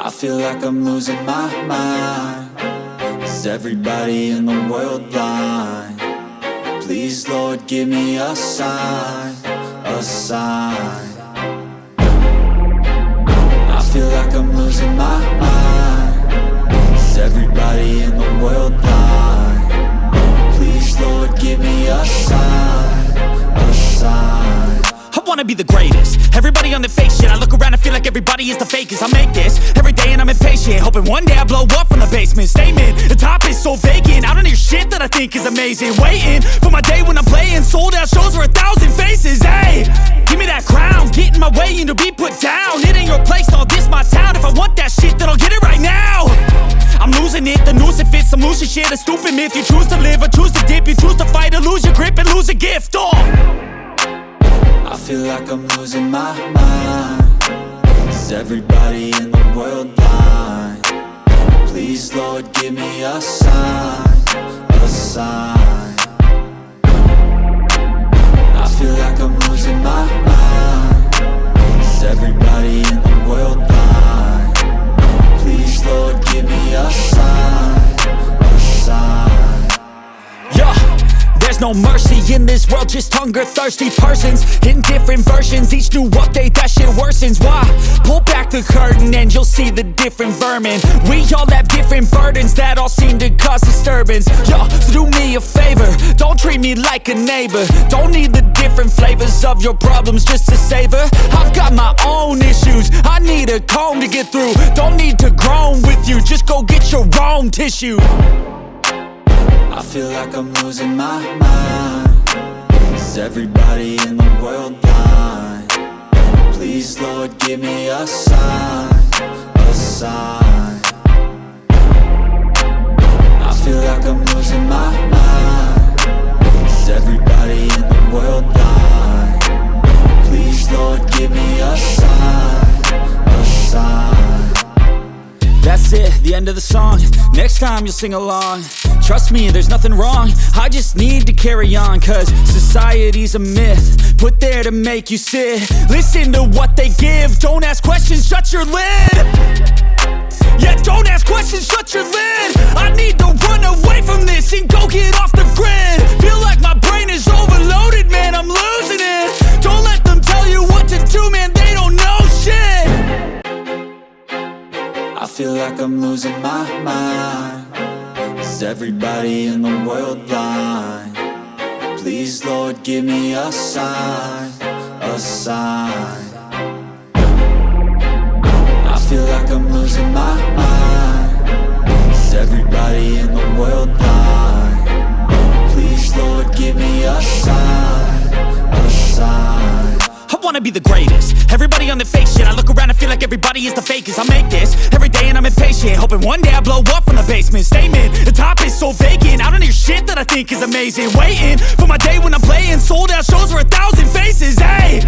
I feel like I'm losing my mind. Is everybody in the world blind? Please, Lord, give me a sign, a sign. I feel like I'm losing my mind. Is everybody in the world blind? Please, Lord, give me a sign, a sign. I wanna be the greatest. Everybody on the fake shit. I look around and feel like everybody is the fakest. I make this every day and I'm impatient, hoping one day I blow up from the basement. Statement, the top is so vacant. I don't hear shit that I think is amazing. Waiting for my day when I'm playing sold out shows for 1,000 faces. Hey, give me that crown, get in my way and to be put down. It ain't your place, all this my town. If I want that shit, then I'll get it right now. I'm losing it, the noose it fits. I'm losing shit, a stupid myth. You choose to live or choose to dip. You choose to fight or lose your grip and lose a gift. I feel like I'm losing my mind. Is everybody in the world blind? Please, Lord, give me a sign, a sign. I feel like I'm losing my mind. Is everybody in the world blind? Please, Lord, give me a sign, a sign. Yeah. There's no mercy in this world, just hunger-thirsty persons in different versions. Each new update, that shit worsens. Why? Pull back the curtain and you'll see the different vermin. We all have different burdens that all seem to cause disturbance. Yo, so do me a favor, don't treat me like a neighbor. Don't need the different flavors of your problems just to savor. I've got my own issues, I need a comb to get through. Don't need to groan with you, just go get your own tissue. I feel like I'm losing my mind. Is everybody in the world blind? Please, Lord, give me a sign, a sign. I feel like I'm losing my mind. Is everybody in the world blind? Please, Lord, give me a sign, a sign. That's it, the end of the song. Next time you'll sing along. Trust me, there's nothing wrong. I just need to carry on, cause society's a myth put there to make you sit. Listen to what they give. Don't ask questions, shut your lid. Yeah, don't ask questions, shut your lid. I need to run away from this and go get off the grid. Feel like my brain is overloaded, man, I'm losing it. Don't let them tell you what to do, man, they don't know shit. I feel like I'm losing my mind. Is everybody in the world blind? Please, Lord, give me a sign, a sign. I feel like I'm losing my mind. Is everybody in the world blind? Please, Lord, give me a sign, a sign. I wanna be the greatest. Everybody on the fake shit. I look around and feel like everybody is the fakest. I make this every day and I'm impatient, hoping one day I blow up from the basement. Statement, the top is so vacant. I don't hear shit that I think is amazing. Waiting for my day when I'm playing sold out shows for 1,000 faces. Hey,